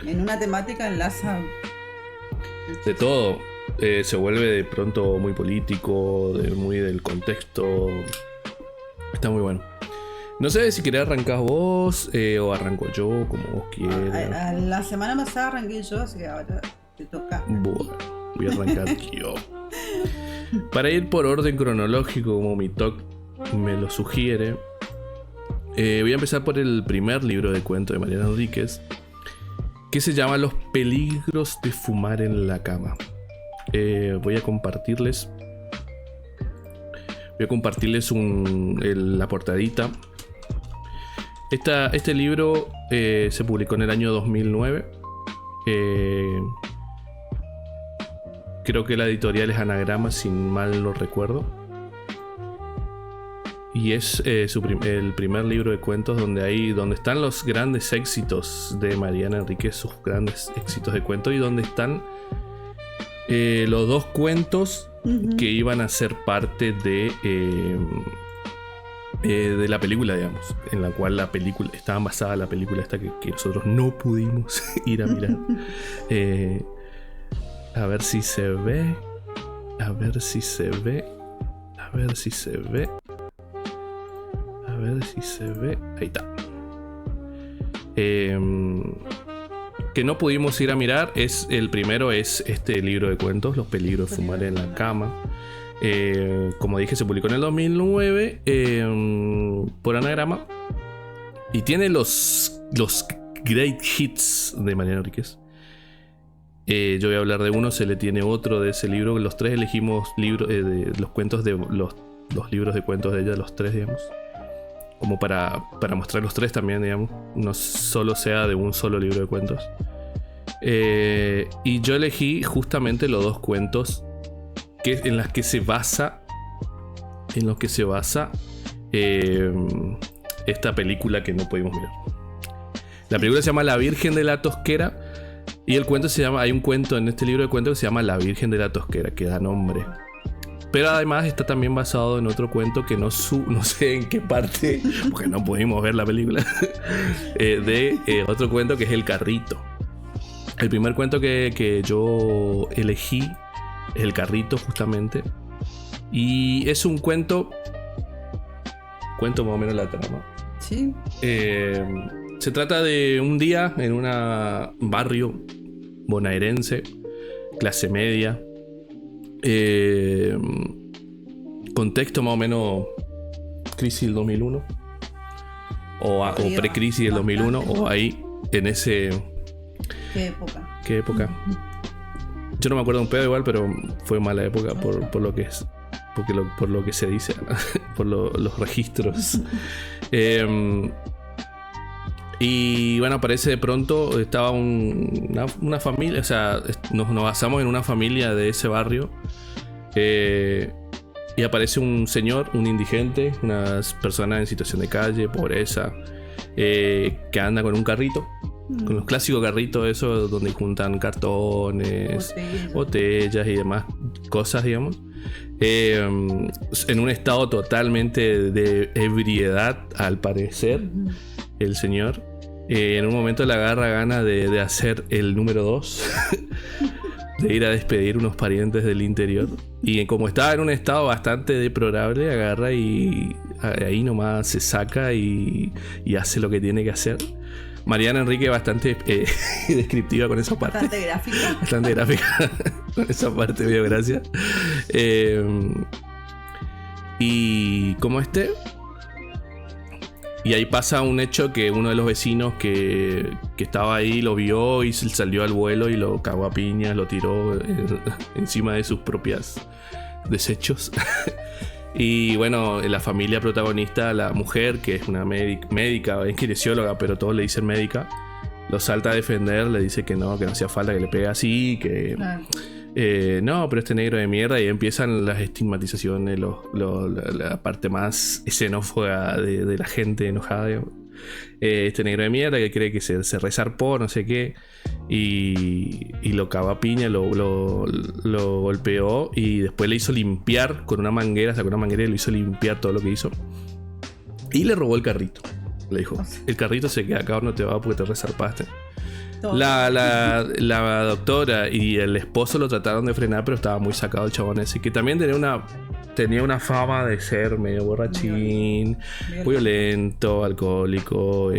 en una temática enlaza de todo. Se vuelve de pronto muy político, muy del contexto. Está muy bueno. No sé si querés arrancar vos o arranco yo, como vos quieras. La semana pasada arranqué yo, así que ahora te toca. Bueno, voy a arrancar yo. Para ir por orden cronológico, como mi talk me lo sugiere, voy a empezar por el primer libro de cuentos de Mariana Enríquez, que se llama Los peligros de fumar en la cama. Voy a compartirles la portadita. Este libro se publicó en el año 2009. Creo que la editorial es Anagrama, si mal no recuerdo. Y es el primer libro de cuentos donde están los grandes éxitos de Mariana Enríquez, sus grandes éxitos de cuentos, y donde están los dos cuentos que iban a ser parte de la película, digamos, en la cual estaba basada la película esta que nosotros no pudimos ir a mirar. A ver si se ve. Ahí está. Que no pudimos ir a mirar. El primero es este libro de cuentos, Los peligros de fumar en la cama. Como dije, se publicó en el 2009 por Anagrama. Y tiene los great hits de Mariana Enríquez. Yo voy a hablar de uno, se le tiene otro de ese libro. Los tres elegimos los cuentos de los libros de cuentos de ella, los tres, digamos. Como para mostrar los tres también, digamos. No solo sea de un solo libro de cuentos. Y yo elegí justamente los dos cuentos en los que se basa esta película que no pudimos mirar. La película se llama La Virgen de la Tosquera. Y el cuento hay un cuento en este libro de cuentos que se llama La Virgen de la Tosquera, que da nombre. Pero además está también basado en otro cuento que no sé en qué parte, porque no pudimos ver la película, otro cuento que es El Carrito. El primer cuento que yo elegí es El Carrito, justamente. Y es un cuento más o menos la trama. Sí. Se trata de un día en un barrio bonaerense, clase media. Contexto más o menos crisis del 2001 o pre-crisis del 2001 o ahí en ese... ¿Qué época? Yo no me acuerdo un pedo igual, pero fue mala época por lo que es, por lo que se dice, por los registros. Y bueno, aparece de pronto, estaba una familia, o sea, nos basamos en una familia de ese barrio. Y aparece un señor, un indigente, unas personas en situación de calle, pobreza, que anda con un carrito, con los clásicos carritos esos donde juntan cartones, botellas y demás cosas, digamos. En un estado totalmente de ebriedad, al parecer, el señor. En un momento le agarra ganas de hacer el número 2. De ir a despedir unos parientes del interior. Y como estaba en un estado bastante deplorable, agarra y ahí nomás se saca y hace lo que tiene que hacer. Mariana Enríquez bastante descriptiva con esa parte. Bastante gráfica con esa parte, me dio gracia. Y como y ahí pasa un hecho que uno de los vecinos que estaba ahí lo vio y salió al vuelo y lo cagó a piñas, lo tiró encima de sus propios desechos. Y bueno, la familia protagonista, la mujer, que es una médica, es kinesióloga, pero todos le dicen médica, lo salta a defender, le dice que no hacía falta que le pegue así, que... Claro. No, pero este negro de mierda. Y empiezan las estigmatizaciones, la parte más xenófoba de la gente enojada, digamos. Este negro de mierda que cree que se resarpó, no sé qué. Y lo cagó a piña, lo golpeó. Y después le hizo limpiar con una manguera. Sacó una manguera y le hizo limpiar todo lo que hizo. Y le robó el carrito. Le dijo, el carrito se queda acá, no te va porque te resarpaste. La doctora y el esposo lo trataron de frenar, pero estaba muy sacado el chabón ese, que también tenía una fama de ser medio borrachín, violento, alcohólico.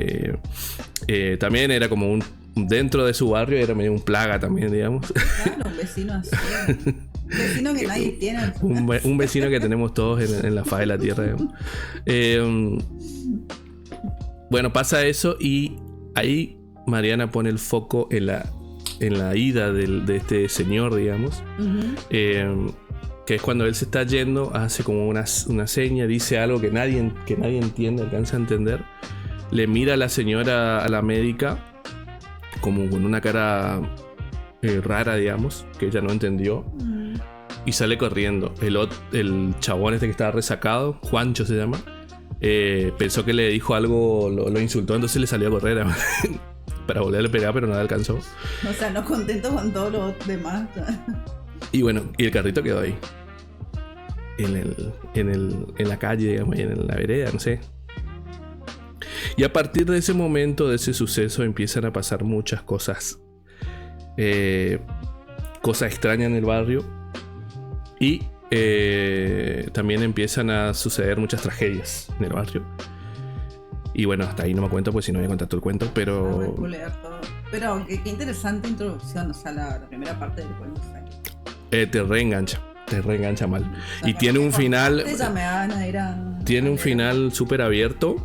También era como dentro de su barrio era medio un plaga también, digamos. Claro, un vecino así. Un vecino que nadie tiene. Un vecino que tenemos todos en la faz de la tierra, digamos. Bueno, pasa eso y ahí Mariana pone el foco en la ida de este señor, digamos. Uh-huh. Que es cuando él se está yendo, hace como una seña, dice algo que nadie entiende, alcanza a entender. Le mira a la señora, a la médica, como con una cara rara, digamos, que ella no entendió. Y sale corriendo. El chabón este que estaba resacado, Juancho se llama, pensó que le dijo algo, lo insultó, entonces le salió a correr para volverle a pegar, pero nada alcanzó. O sea, no contento con todos los demás. Y bueno, y el carrito quedó ahí. En la calle, digamos, y en la vereda, no sé. Y a partir de ese momento, de ese suceso, empiezan a pasar muchas cosas. Cosas extrañas en el barrio. Y también empiezan a suceder muchas tragedias en el barrio. Y bueno, hasta ahí no me cuento, pues si no voy a contar todo el cuento, pero... Pero qué interesante introducción, o sea, la primera parte del cuento. Te reengancha mal. Y tiene un final... Tiene un final súper abierto,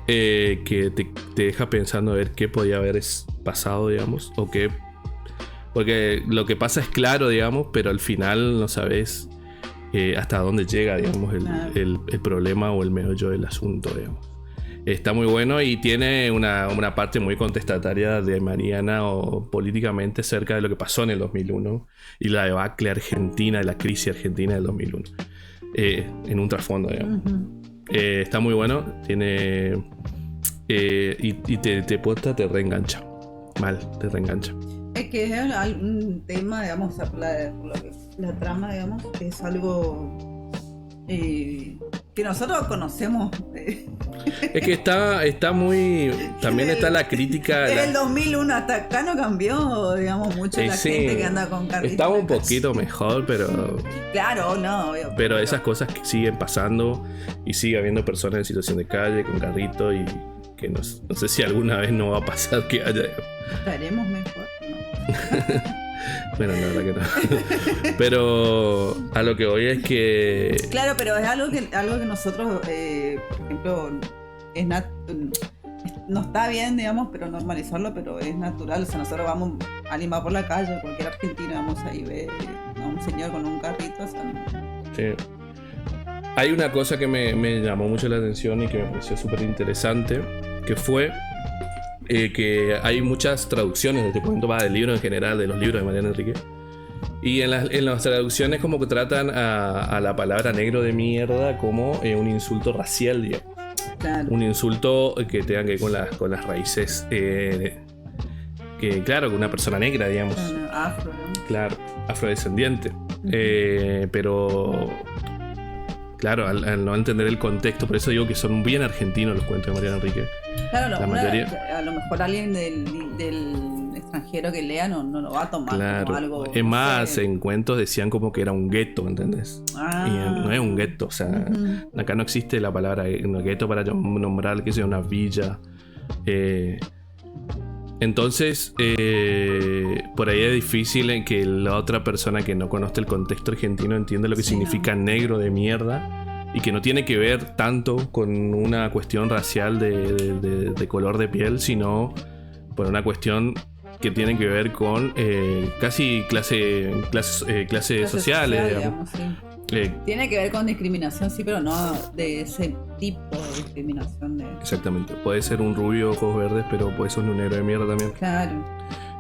que te deja pensando a ver qué podía haber pasado, digamos, o qué... Porque lo que pasa es claro, digamos, pero al final no sabes hasta dónde llega, digamos, el problema o el meollo del asunto, digamos. Está muy bueno y tiene una parte muy contestataria de Mariana o políticamente cerca de lo que pasó en el 2001 y la debacle argentina, la crisis argentina del 2001. En un trasfondo, digamos. Uh-huh. Está muy bueno, tiene... y te reengancha. Mal, te reengancha. Es que es un tema, digamos, la trama, digamos, que es algo que nosotros conocemos. Es que está muy... También está la crítica... Desde el 2001 hasta acá no cambió, digamos, mucho la gente que anda con carritos. Estaba un poquito mejor, pero... Claro, no, obvio. Pero esas cosas que siguen pasando y sigue habiendo personas en situación de calle con carrito y que no sé si alguna vez no va a pasar que haya... Estaremos mejor, ¿no? Bueno, la verdad que no. Pero a lo que voy es que... Claro, pero es algo que nosotros, por ejemplo, no está bien, digamos, pero normalizarlo, pero es natural. O sea, nosotros vamos a Lima por la calle, cualquier argentino, vamos ahí ver a un señor con un carrito. O sea, sí. Hay una cosa que me llamó mucho la atención y que me pareció súper interesante, que fue... que hay muchas traducciones de este cuento, del libro en general, de los libros de Mariana Enríquez. Y en las traducciones como que tratan a la palabra negro de mierda como un insulto racial, digamos. Claro. Un insulto que tenga que ver con las raíces, que claro, que una persona negra, digamos. Afro, ¿no? Claro, afrodescendiente. Uh-huh. Pero... Claro, al no entender el contexto, por eso digo que son bien argentinos los cuentos de Mariana Enríquez. Claro, a lo mejor alguien del extranjero que lea no lo va a tomar, claro, como algo... Es más, en cuentos decían como que era un gueto, ¿entendés? Y no es un gueto, o sea, uh-huh. Acá no existe la palabra gueto para nombrar que sea una villa. Entonces, por ahí es difícil en que la otra persona que no conoce el contexto argentino entienda lo que significa negro de mierda y que no tiene que ver tanto con una cuestión racial de color de piel, sino por una cuestión que tiene que ver con casi clases sociales, digamos. Sí. Tiene que ver con discriminación, sí, pero no de ese tipo de discriminación. Exactamente. Puede ser un rubio, ojos verdes, pero puede ser un negro de mierda también. Claro.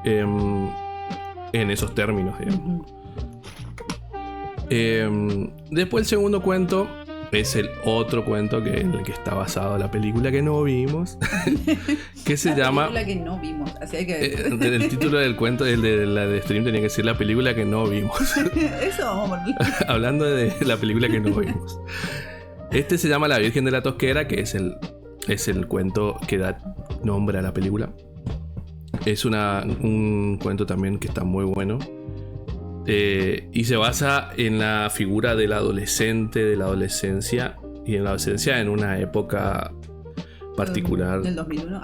En esos términos, digamos. Uh-huh. Después el segundo cuento es el otro cuento en el que está basado la película que no vimos. Que se llama... La película que no vimos. Así que... el título del cuento, el de la de stream, tenía que ser la película que no vimos. Eso vamos a poner. Hablando de la película que no vimos. Este se llama La Virgen de la Tosquera, que es el cuento que da nombre a la película. Es un cuento también que está muy bueno. Y se basa en la figura del adolescente, de la adolescencia. Y en la adolescencia en una época particular. ¿Del 2001?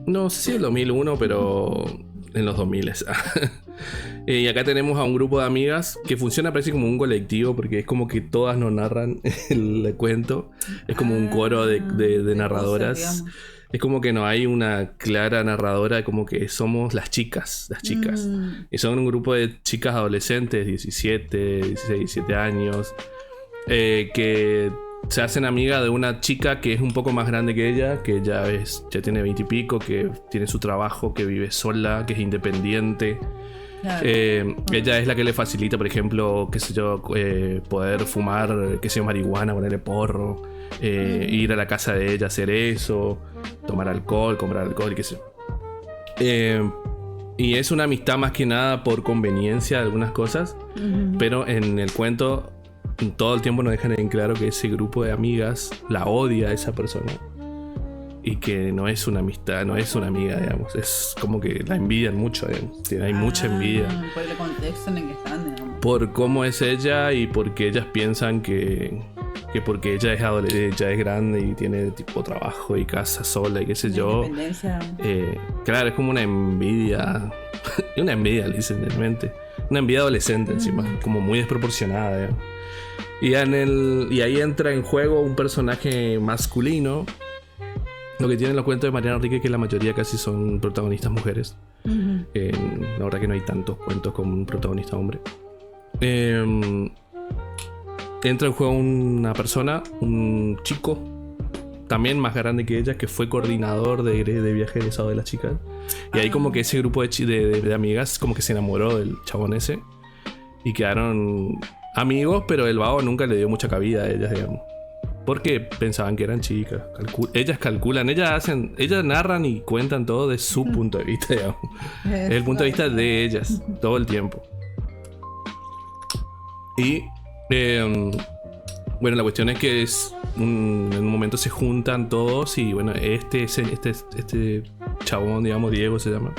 No sé si el 2001, pero en los 2000. Y acá tenemos a un grupo de amigas que funciona, parece como un colectivo, porque es como que todas nos narran el cuento. Es como un coro de narradoras. Voces, es como que no hay una clara narradora, como que somos las chicas. Y son un grupo de chicas adolescentes, 17, 16, 17 años, que se hacen amigas de una chica que es un poco más grande que ella, que ya tiene 20 y pico, que tiene su trabajo, que vive sola, que es independiente. Claro. Ella es la que le facilita, por ejemplo, qué sé yo, poder fumar, qué sé yo, marihuana, ponerle porro, ir a la casa de ella, hacer eso, tomar alcohol, comprar alcohol, qué sé yo. Y es una amistad más que nada por conveniencia de algunas cosas, pero en el cuento todo el tiempo nos dejan en claro que ese grupo de amigas la odia a esa persona. Y que no es una amistad, no es una amiga, digamos. Es como que la envidian mucho, digamos. Hay mucha envidia. Por el contexto en el que están, digamos. Por cómo es ella y porque ellas piensan que porque ella es adolescente, ella es grande y tiene tipo trabajo y casa sola y qué sé yo. Claro, es como una envidia. Una envidia, literalmente. Una envidia adolescente encima, como muy desproporcionada, digamos. Y ahí entra en juego un personaje masculino. Lo que tienen los cuentos de Mariana Enríquez, que la mayoría casi son protagonistas mujeres. La verdad que no hay tantos cuentos con un protagonista hombre. Entra en juego una persona, un chico, también más grande que ella, que fue coordinador de viaje egresado de las chicas. Y ahí como que ese grupo de amigas como que se enamoró del chabón ese. Y quedaron amigos, pero el vago nunca le dio mucha cabida a ellas, digamos. Porque pensaban que eran chicas. Ellas calculan, ellas narran y cuentan todo de su punto de vista, digamos. Es el punto de vista de ellas, todo el tiempo. Y bueno, la cuestión es que en un momento se juntan todos. Y bueno, este chabón, digamos, Diego se llama,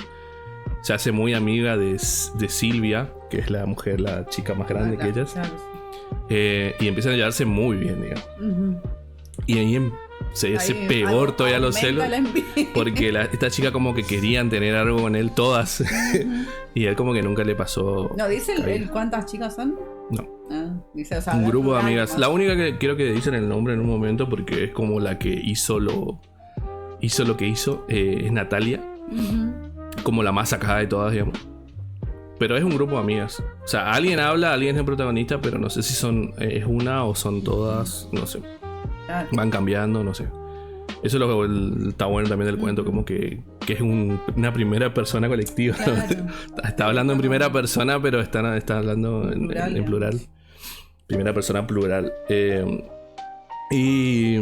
se hace muy amiga de Silvia, que es la mujer, la chica más grande que ellas. Claro. Y empiezan a llevarse muy bien, digamos. Y ahí se hace peor todavía los celos, porque esta chica como que querían tener algo con él todas. Y él como que nunca le pasó. ¿No dice cuántas chicas son? No. Dice, o sea, un grupo de amigas. La única que quiero que dicen el nombre en un momento, porque es como la que hizo lo que hizo, es Natalia. Como la más sacada de todas, digamos. Pero es un grupo de amigas. O sea, alguien habla, alguien es el protagonista, pero no sé si es una o son todas, no sé. Van cambiando, no sé. Eso es lo que está bueno también del cuento, como que es una primera persona colectiva. Claro. Está hablando en primera persona, pero está hablando en plural. Primera persona plural. Y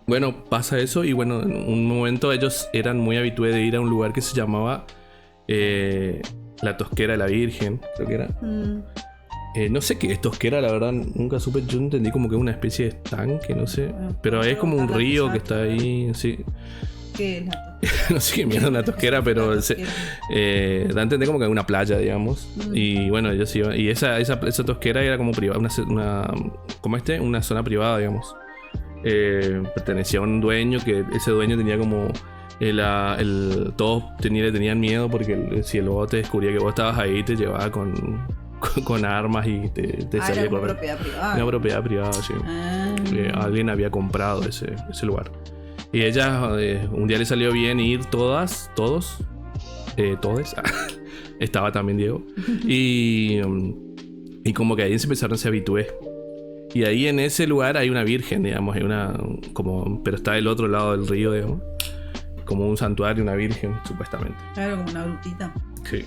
bueno, pasa eso. Y bueno, en un momento ellos eran muy habitués de ir a un lugar que se llamaba La Tosquera de la Virgen, creo que era. No sé qué es Tosquera, la verdad, nunca supe. Yo entendí como que es una especie de estanque, no sé. Pero es como un río que está ahí, sí. ¿Qué es la no sé qué mierda una tosquera, pero da a entender como que es una playa, digamos. Y bueno, ellos iban. Y esa tosquera era como privada, una zona privada, digamos. Pertenecía a un dueño, que ese dueño tenía como. Todos le tenían miedo porque si el bobo te descubría que vos estabas ahí, te llevaba con armas y te salía a correr. Una propiedad privada. Una propiedad privada, sí. Alguien había comprado ese lugar. Y ella, un día le salió bien ir todos. Estaba también Diego. Y como que ahí se empezaron a ser habitués. Y ahí en ese lugar hay una virgen, digamos. Hay pero está del otro lado del río, digamos. Como un santuario, una virgen, supuestamente. Claro, como una brutita. Sí.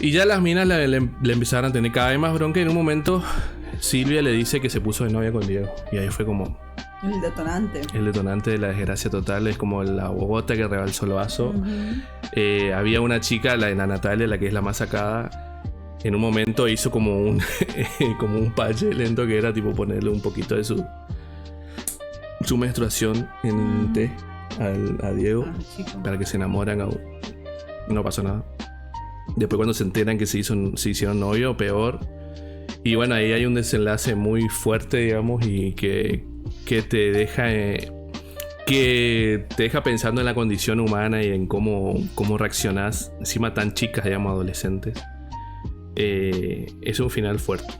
Y ya las minas le empezaron a tener cada vez más bronca. Y en un momento Silvia le dice que se puso de novia con Diego. Y ahí fue como... El detonante. El detonante de la desgracia total. Es como la bogota que rebalsó el vaso. Había una chica, la Natalia, la que es la más sacada. En un momento hizo como un pache lento, que era tipo ponerle un poquito de su menstruación en té a Diego, para que se enamoren no pasó nada. Después cuando se enteran que se hicieron novio, peor. Y bueno, ahí hay un desenlace muy fuerte, digamos, y que te deja pensando en la condición humana y en cómo reaccionás, encima tan chicas, digamos, adolescentes. Es un final fuerte.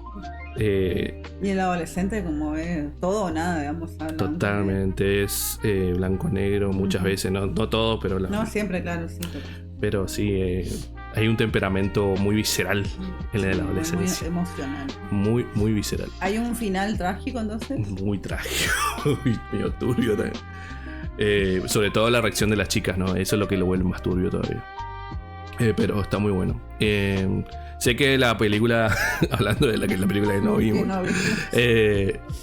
Y el adolescente como es todo o nada, digamos. Totalmente, es blanco-negro muchas veces, no todo, pero... No, siempre, claro, sí. Pero sí, hay un temperamento muy visceral en la de la adolescencia. Muy emocional. Muy, muy visceral. ¿Hay un final trágico entonces? Muy trágico, medio turbio también. Sobre todo la reacción de las chicas, ¿no? Eso es lo que lo vuelve más turbio todavía. Pero está muy bueno. Sé que la película, hablando de la película que no vimos,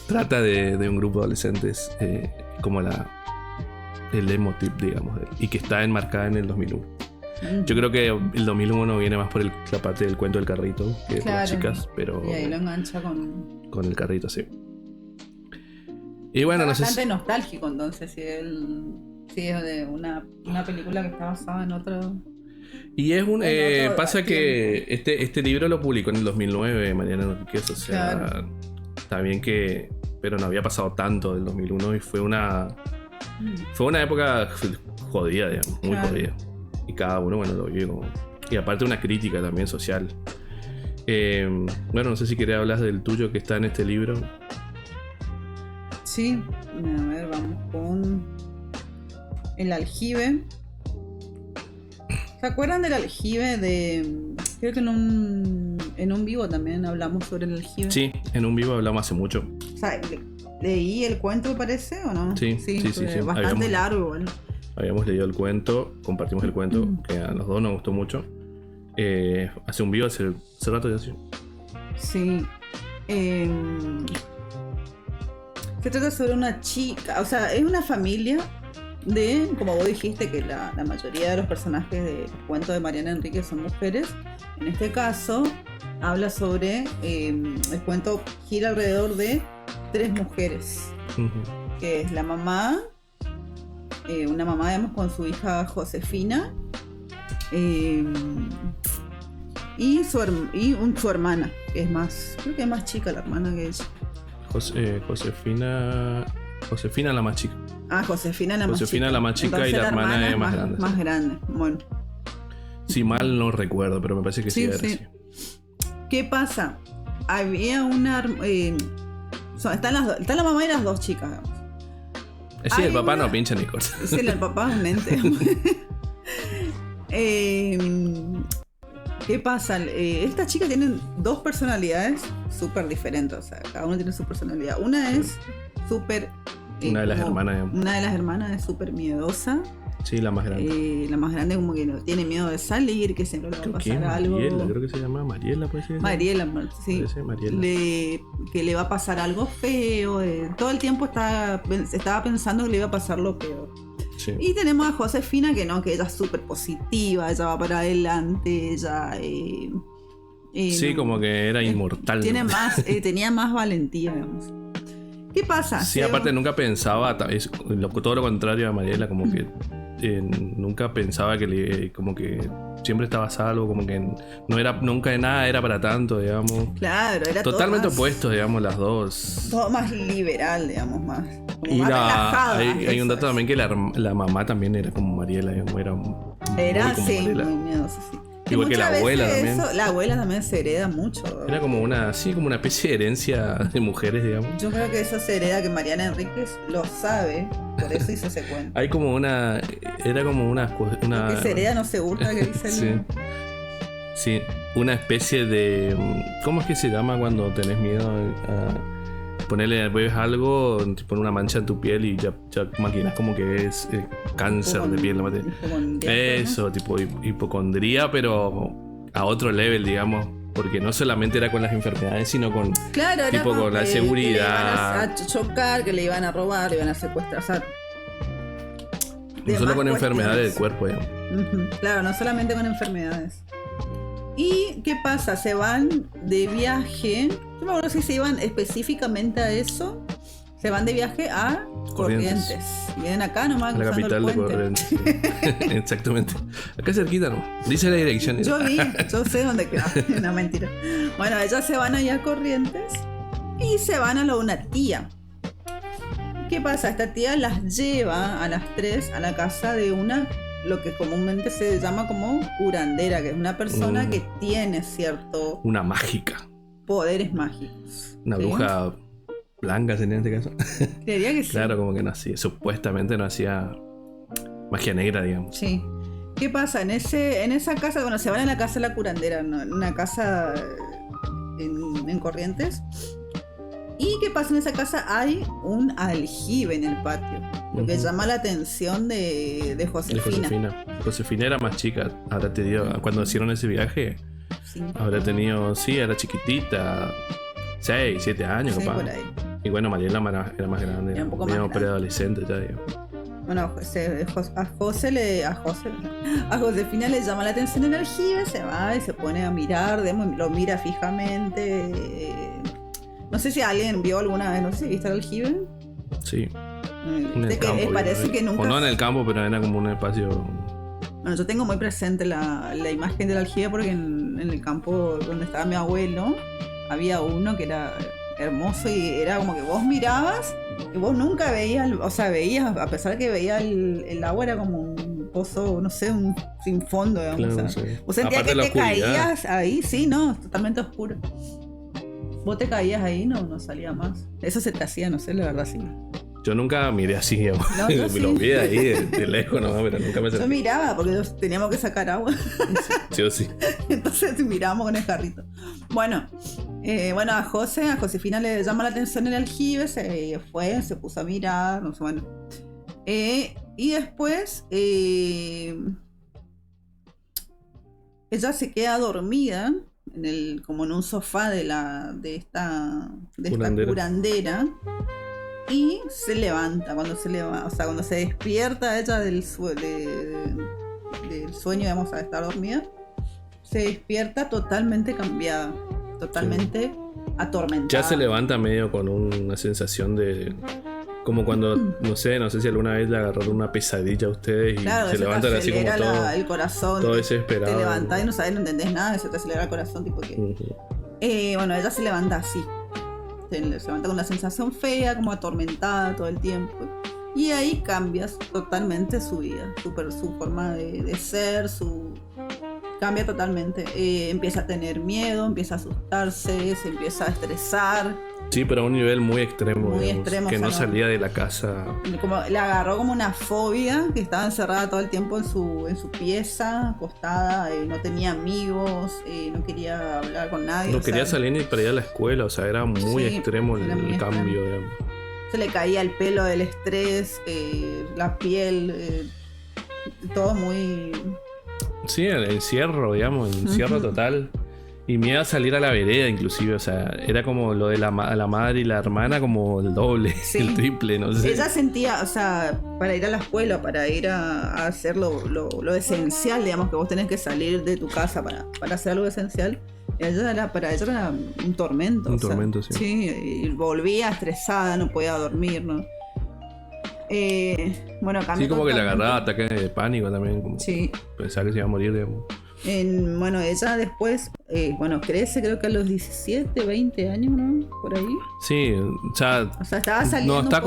trata de un grupo de adolescentes como el leitmotiv, digamos, y que está enmarcada en el 2001. Yo creo que el 2001 viene más por la parte del cuento del carrito que por las chicas, pero... Y ahí lo engancha con el carrito, sí. Y bueno, no sé. Bastante nostálgico, entonces, si es de una película que está basada en otro... Y es pasa que este libro lo publicó en el 2009 Mariana Enríquez, o sea, claro. Está bien que... Pero no había pasado tanto del 2001 y fue una época jodida, digamos, muy jodida. Y cada uno, bueno, lo vive como... Y aparte una crítica también social. Bueno, no sé si querés hablar del tuyo que está en este libro. Sí, a ver, vamos con... El aljibe. ¿Se acuerdan del aljibe de...? Creo que en un vivo también hablamos sobre el aljibe. Sí, en un vivo hablamos hace mucho. O sea, ¿leí el cuento, me parece, o no? Sí. Bastante largo, bueno. Habíamos leído el cuento, compartimos el cuento, que a los dos nos gustó mucho. Hace un vivo, hace rato ya sí. Sí. Se trata sobre una chica, o sea, es una familia de, como vos dijiste, que la mayoría de los personajes del cuento de Mariana Enríquez son mujeres. En este caso, habla sobre, el cuento gira alrededor de 3 mujeres, que es la mamá, una mamá, digamos, con su hija Josefina, y su hermana, que es más, creo que es más chica la hermana que ella. Josefina la más chica. Josefina la más chica. Entonces, y la hermana es más grande. Más grande, bueno. Si mal no recuerdo, pero me parece que sí era así. ¿Qué pasa? Había una... están la mamá y las 2 chicas, digamos. Sí, el papá no pincha ni corta. Sí, el papá es mente. ¿Qué pasa? Estas chicas tienen 2 personalidades súper diferentes. O sea, cada una tiene su personalidad. Una es súper... una de las hermanas, digamos. Una de las hermanas es súper miedosa. Sí, la más grande. La más grande como que no tiene miedo de salir, que siempre le va a pasar algo. Creo que se llama Mariela, puede ser. Mariela, sí. Mariela. Que le va a pasar algo feo. Todo el tiempo estaba pensando que le iba a pasar lo peor. Sí. Y tenemos a Josefina que ella es súper positiva, ella va para adelante, ella... sí, como que era inmortal. Tenía más valentía, digamos. ¿Qué pasa? Sí, aparte nunca pensaba, todo lo contrario a Mariela, como que nunca pensaba que como que siempre estaba salvo, como que no era nunca de nada, era para tanto, digamos. Claro, era totalmente opuestos, digamos, las dos. Todo más liberal, digamos, más. Y más relajada. Hay un dato también que la mamá también era como Mariela, digamos, era muy muy miedosa, sí. Igual que la abuela también. La abuela también se hereda mucho. Era como una especie de herencia de mujeres, digamos. Yo creo que eso se hereda, que Mariana Enríquez lo sabe, por eso hizo ese cuento. Hay como era como una que se hereda no se hurta, que dice sí. Sí, una especie de... ¿Cómo es que se llama cuando tenés miedo a bebes algo, te pone una mancha en tu piel y ya maquinas como que es cáncer de piel? Eso, tipo hipocondría, pero a otro level, digamos. Porque no solamente era con las enfermedades, sino con, con la seguridad. Que le iban a chocar, que le iban a robar, le iban a secuestrar. O sea, no solo con enfermedades del cuerpo, digamos. Claro, no solamente con enfermedades. ¿Y qué pasa? Se van de viaje. No me acuerdo si se iban específicamente a eso. Se van de viaje a Corrientes. Vienen acá nomás. La capital de Corrientes. Sí. Exactamente. Acá cerquita, ¿no? Dice la dirección. Yo sé dónde queda. No, mentira. Bueno, ellas se van allá a Corrientes y se van a una tía. ¿Qué pasa? Esta tía las lleva a las 3 a la casa de lo que comúnmente se llama como curandera, que es una persona que tiene cierto... Una mágica. Poderes mágicos. Una bruja blanca sería en este caso. Creería que sí. Claro, como que no hacía, supuestamente no hacía magia negra, digamos. Sí. ¿Qué pasa? En esa casa, bueno, se van a la casa de la curandera, ¿no? En una casa en Corrientes. ¿Y qué pasa? En esa casa hay un aljibe en el patio. Lo que llama la atención de Josefina. Josefina era más chica. Ahora te digo, cuando hicieron ese viaje, sí. Habrá tenido, sí, era chiquitita, 6, 7 años, sí, capaz. Por ahí. Y bueno, Mariela era más grande. Era un poco más grande. Preadolescente ya, digo. Bueno, a Josefina le llama la atención el aljibe, se va y se pone a mirar, lo mira fijamente. No sé si alguien vio alguna vez, no sé si viste el aljibe. Sí. En el campo, parece que nunca... O no en el campo, pero era como un espacio... Bueno, yo tengo muy presente la imagen del aljibe porque en el campo donde estaba mi abuelo había uno que era hermoso y era como que vos mirabas y vos nunca veías, o sea, veías, a pesar de que veías el agua, era como un pozo, no sé, sin fondo, digamos. Claro, o sea, sí. Vos sentías que te caías ahí, sí, no, totalmente oscuro. Vos te caías ahí, no salía más. Eso se te hacía, no sé, la verdad, sí. Yo nunca miré así, digamos. No, me sí. lo vi ahí de lejos, no, pero nunca me acerqué. Yo miraba porque teníamos que sacar agua. Sí o sí. Entonces mirábamos con el jarrito. Bueno, a Josefina le llama la atención el aljibe, se puso a mirar, no sé, bueno. Y después ella se queda dormida como en un sofá de esta curandera. Y se levanta, cuando se despierta ella del sueño, digamos, a estar dormida, se despierta totalmente cambiada, totalmente atormentada. Ya se levanta medio con una sensación de... Como cuando, no sé si alguna vez le agarraron una pesadilla a ustedes y claro, se levantan así como todo... el corazón. Todo desesperado. Te levantás y no sabes, no entendés nada, se te acelera el corazón, tipo que... ella se levanta así. Se levanta con una sensación fea, como atormentada todo el tiempo. Y ahí cambias totalmente su vida, su forma de ser, cambia totalmente. Empieza a tener miedo, empieza a asustarse, se empieza a estresar. Sí, pero a un nivel muy extremo. Muy digamos, extremo. Que no salía de la casa. Como le agarró como una fobia, que estaba encerrada todo el tiempo en su pieza, acostada, no tenía amigos, no quería hablar con nadie. No quería salir ni para ir a la escuela, o sea, era muy extremo el cambio. Digamos. Se le caía el pelo del estrés, la piel, todo muy... Sí, el encierro, digamos, el encierro total. Y miedo a salir a la vereda, inclusive, o sea, era como lo de la madre y la hermana como el doble, el triple, no sé. Ella sentía, o sea, para ir a la escuela, para ir a hacer lo esencial, digamos, que vos tenés que salir de tu casa para hacer algo esencial, para ella era un tormento. Un tormento, sí. Sí, y volvía estresada, no podía dormir, ¿no? Cambia. Sí, como que le agarraba ataques de pánico también, como sí. Pensaba que se iba a morir, digamos. Ella después, crece, creo que a los 17, 20 años, ¿no? Por ahí. Sí, o sea estaba saliendo. Nos está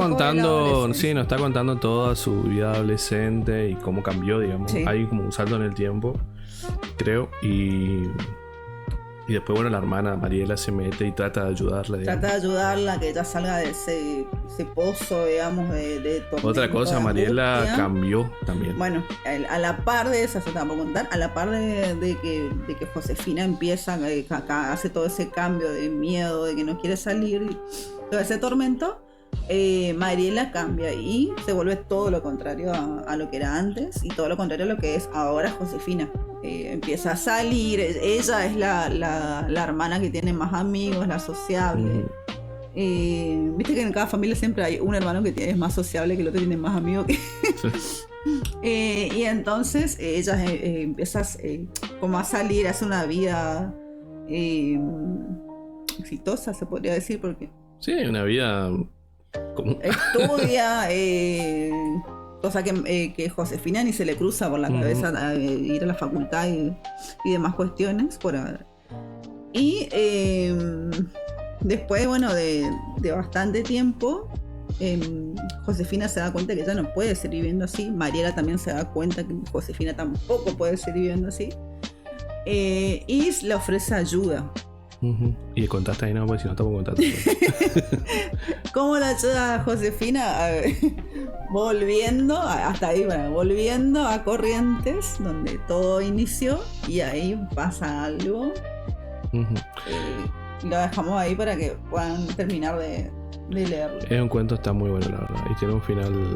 contando toda su vida adolescente y cómo cambió, digamos. Sí. Hay como un salto en el tiempo, creo, y después, la hermana Mariela se mete y trata de ayudarla. Digamos. Trata de ayudarla, que ella salga de ese pozo, digamos, de tormento. Otra cosa, Mariela cambió también. Bueno, a la par de eso, se te va a contar, a la par de que Josefina empieza, acá hace todo ese cambio de miedo, de que no quiere salir, y todo ese tormento, Mariela cambia y se vuelve todo lo contrario a lo que era antes y todo lo contrario a lo que es ahora Josefina. Empieza a salir, ella es la hermana que tiene más amigos, la sociable. Viste que en cada familia siempre hay un hermano que es más sociable, que el otro tiene más amigos que... y entonces ella empieza como a salir, hace una vida exitosa, se podría decir, porque... Sí, una vida ¿Cómo? Estudia, cosa que Josefina ni se le cruza por la cabeza ir a la facultad y demás cuestiones. Y después, bueno, de bastante tiempo, Josefina se da cuenta que ella no puede seguir viviendo así. Mariela también se da cuenta que Josefina tampoco puede seguir viviendo así. Y le ofrece ayuda. Y le contaste ahí, no, porque si no estamos contando. ¿Cómo la ayuda a Josefina? Volviendo, hasta ahí, bueno, volviendo a Corrientes, donde todo inició, y ahí pasa algo. Lo dejamos ahí para que puedan terminar de leerlo. Es un cuento, está muy bueno, la verdad. Y tiene un final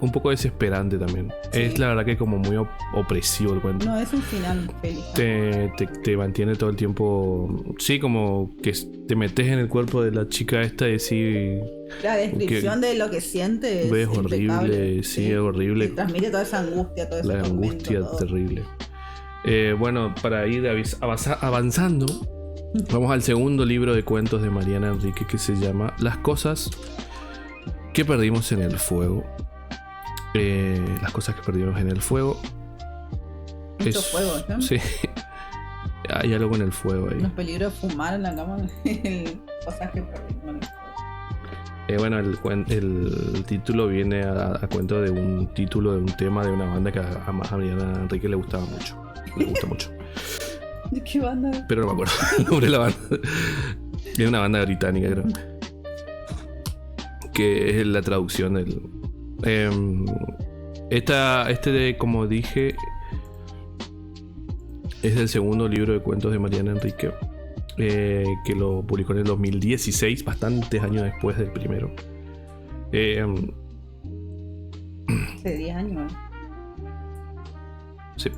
un poco desesperante también. Sí. Es la verdad que como muy opresivo el cuento. No, es un final feliz. Te mantiene todo el tiempo. Sí, como que te metes en el cuerpo de la chica esta y decir. La descripción de lo que siente es horrible, sí, es horrible. Y transmite toda esa angustia, toda esa la angustia terrible. Bueno, para ir avanzando, vamos al segundo libro de cuentos de Mariana Enríquez, que se llama Las cosas que perdimos en el fuego. Las cosas que perdimos en el fuego. Mucho fuego, ¿no? Sí. Hay algo en el fuego ahí. Los peligros de fumar en la cama. Cosas que perdimos en el fuego. Bueno, el título viene a cuento de un título de un tema de una banda que a Mariana Enríquez le gustaba mucho. Le gusta mucho. ¿De qué banda? Pero no me acuerdo el nombre de la banda. Es una banda británica, creo. Que es la traducción del. Como dije, es el segundo libro de cuentos de Mariana Enríquez, que lo publicó en el 2016, bastantes años después del primero. Hace 10 años. Sí,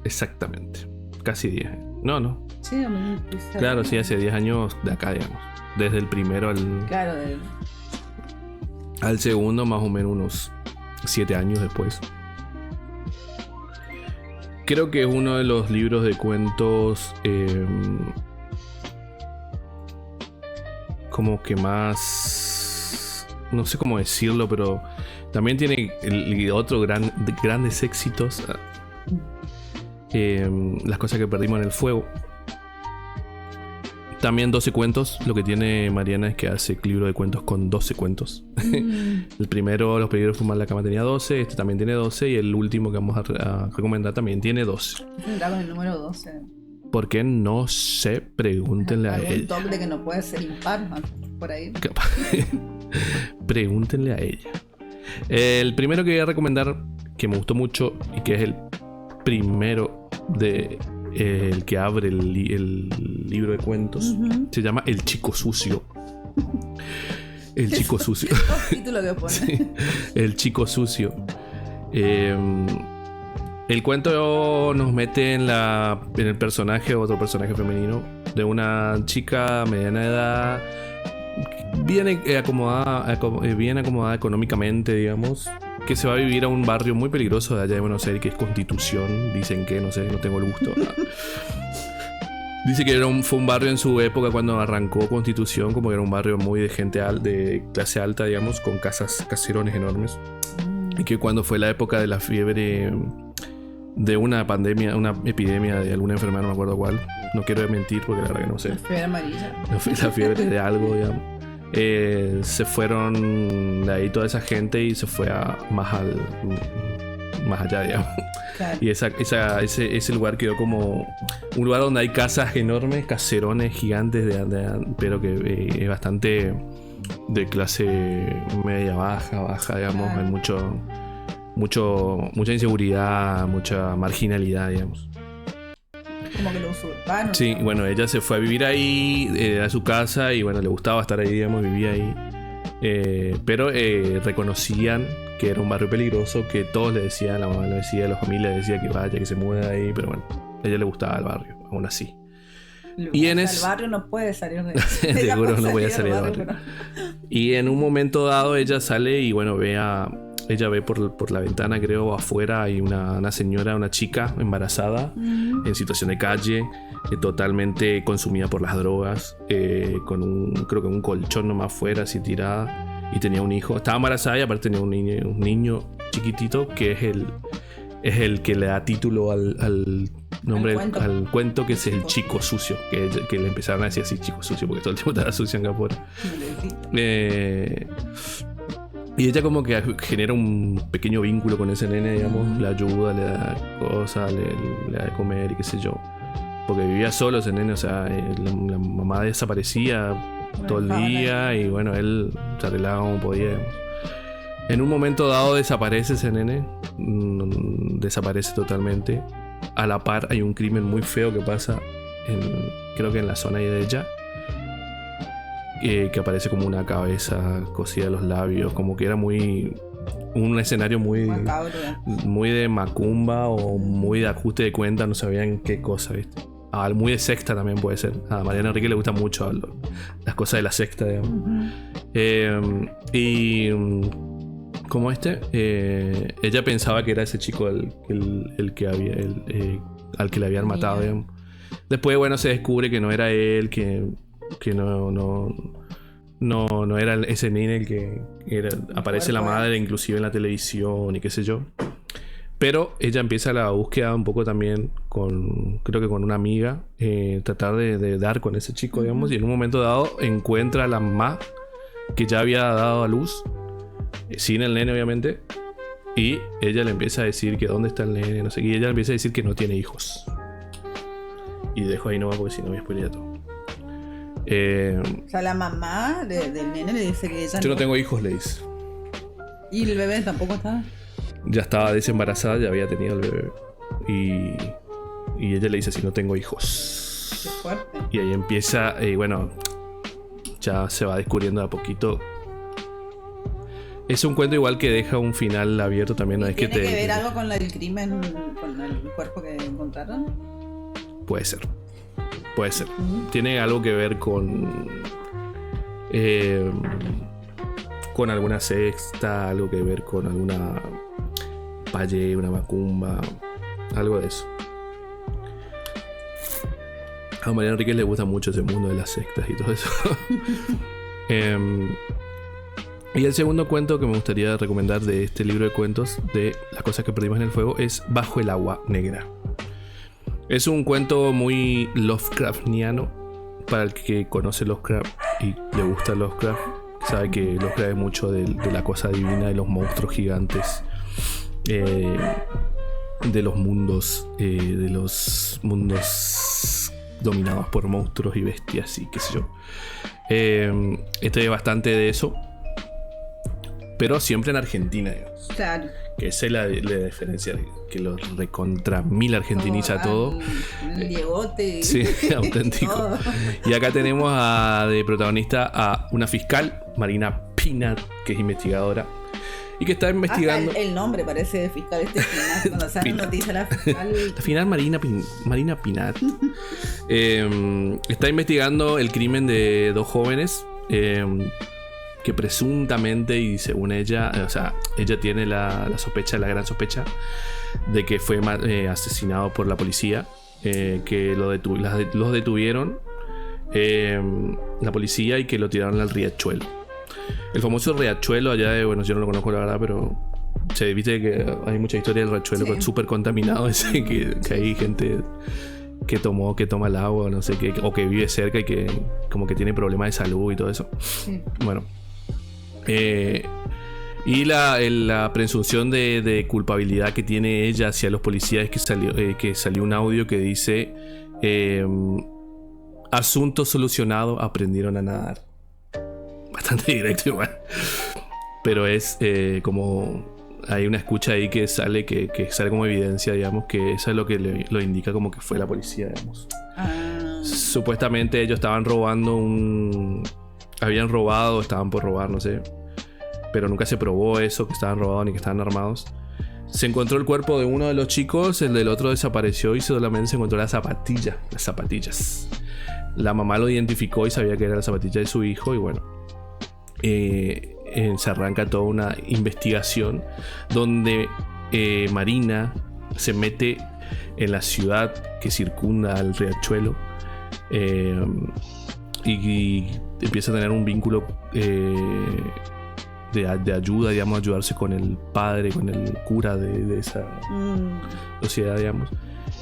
exactamente. Casi 10 años. No. Sí, claro, sí, hace 10 años de acá, digamos. Desde el primero al. Claro, al segundo, más o menos unos 7 años después. Creo que es uno de los libros de cuentos como que más, no sé cómo decirlo, pero también tiene otro grandes éxitos. Las cosas que perdimos en el fuego. También 12 cuentos. Lo que tiene Mariana es que hace libro de cuentos con 12 cuentos. El primero, Los peligros de fumar en la cama, tenía 12. Este también tiene 12. Y el último que vamos a recomendar también tiene 12. Con el número 12. ¿Por qué? No sé. Pregúntenle a ella. Un toque de que no puede ser impar, ¿no? Por ahí. Pregúntenle a ella. El primero que voy a recomendar, que me gustó mucho y que es el primero de... el que abre el libro de cuentos, se llama El Chico Sucio. El Chico Sucio. Título que pone. Sí, El Chico Sucio. El cuento nos mete en el personaje, otro personaje femenino, de una chica mediana edad, bien acomodada económicamente, digamos, que se va a vivir a un barrio muy peligroso de allá de Buenos Aires, que es Constitución. Dicen que, no sé, no tengo el gusto. Dice que fue un barrio en su época cuando arrancó Constitución, como que era un barrio muy de gente de clase alta, digamos, con caserones enormes. Y que cuando fue la época de la fiebre de una pandemia, una epidemia de alguna enfermedad, no me acuerdo cuál. No quiero mentir porque la verdad que no sé. La fiebre amarilla. La fiebre de algo, digamos. Se fueron de ahí toda esa gente y se fue más allá, digamos. Claro. Y ese lugar quedó como un lugar donde hay casas enormes, caserones gigantes, pero que es bastante de clase media baja, digamos. Claro. Hay mucha inseguridad, mucha marginalidad, digamos. Como que lo usurparon. Sí, bueno, ella se fue a vivir ahí, a su casa, y bueno, le gustaba estar ahí, digamos, vivía ahí. Pero reconocían que era un barrio peligroso, que todos le decían, la mamá le decía, la familia le decía que vaya, que se mueva de ahí, pero bueno, a ella le gustaba el barrio, aún así. Y el barrio no puede salir de seguro no voy a salir del barrio. Pero... Y en un momento dado ella sale y bueno, ve a ella ve por la ventana, creo, afuera hay una señora, una chica embarazada, en situación de calle, totalmente consumida por las drogas, creo que un colchón nomás afuera, así tirada, y tenía un hijo. Estaba embarazada y aparte tenía un niño chiquitito que es el que le da título al nombre al cuento, que es el chico sucio, que le empezaron a decir así, chico sucio, porque todo el tiempo estaba sucio acá afuera. Y ella como que genera un pequeño vínculo con ese nene, digamos, le ayuda, le da cosas, le da de comer y qué sé yo. Porque vivía solo ese nene, o sea, la mamá desaparecía todo el día y bueno, él se arreglaba como podía, digamos. En un momento dado desaparece ese nene, desaparece totalmente. A la par hay un crimen muy feo que pasa, creo que en la zona ahí de ella, que aparece como una cabeza cosida a los labios, como que era un escenario muy de macumba o muy de ajuste de cuenta, no sabían qué cosa, ¿viste? Muy de secta también puede ser. A Mariana Enrique le gusta mucho las cosas de la secta, digamos. Y como ella pensaba que era ese chico el que había al que le habían matado, digamos. Después, bueno, se descubre que no era él, que no era ese nene el que era. Aparece la madre inclusive en la televisión y qué sé yo. Pero ella empieza la búsqueda un poco también creo que con una amiga, tratar de dar con ese chico, digamos, y en un momento dado encuentra a la mamá que ya había dado a luz, sin el nene obviamente, y ella le empieza a decir que dónde está el nene, no sé, y ella le empieza a decir que no tiene hijos. Y dejo ahí nomás porque si no voy a spoilear todo. O sea, la mamá del nene le dice que ella yo no tengo hijos, le dice. ¿Y el bebé tampoco está? Ya estaba desembarazada, ya había tenido el bebé. Y ella le dice si no tengo hijos. Qué fuerte. Y ahí empieza, bueno, ya se va descubriendo de a poquito. Es un cuento igual que deja un final abierto también. No es ¿Tiene que que ver algo con el crimen, con el cuerpo que encontraron? Puede ser. Tiene algo que ver con alguna secta, algo que ver con alguna paye, una macumba, algo de eso. A Mariana Enríquez le gusta mucho ese mundo de las sectas y todo eso. Y el segundo cuento que me gustaría recomendar de este libro de cuentos de Las cosas que perdimos en el fuego es Bajo el agua negra. Es un cuento muy Lovecraftiano. Para el que conoce Lovecraft y le gusta Lovecraft, sabe que Lovecraft es mucho de la cosa divina, de los monstruos gigantes, de los mundos dominados por monstruos y bestias y qué sé yo. Este es bastante de eso, pero siempre en Argentina, digamos. Claro. Que esa es la diferencia, que lo recontra mil argentiniza todo. El Diegote. Sí, auténtico. Y acá tenemos de protagonista a una fiscal, Marina Pinat, que es investigadora. Y que está investigando. El nombre parece de fiscal Pinat. Cuando sale noticia la fiscal. La final Marina Pinat. Está investigando el crimen de dos jóvenes. Que presuntamente, y según ella, o sea, ella tiene la gran sospecha de que fue asesinado por la policía, que los detuvieron la policía y que lo tiraron al riachuelo. El famoso riachuelo allá de, bueno, yo no lo conozco la verdad, pero se viste que hay mucha historia del riachuelo, sí, súper contaminado ese, que hay gente que toma el agua, no sé qué, o que vive cerca y que como que tiene problemas de salud y todo eso. Sí. Bueno. Y la presunción de culpabilidad que tiene ella hacia los policías es que salió un audio que dice: asunto solucionado, aprendieron a nadar. Bastante directo igual. Pero es como hay una escucha ahí que sale como evidencia, digamos, que eso es lo que lo indica como que fue la policía, digamos. Supuestamente ellos estaban robando habían robado, estaban por robar, no sé, pero nunca se probó eso, que estaban robados ni que estaban armados. Se encontró el cuerpo de uno de los chicos, el del otro desapareció y solamente se encontró las zapatillas. La mamá lo identificó y sabía que era la zapatilla de su hijo y bueno, se arranca toda una investigación donde Marina se mete en la ciudad que circunda al riachuelo y empieza a tener un vínculo de ayuda, digamos, ayudarse con el padre, con el cura de esa sociedad, digamos.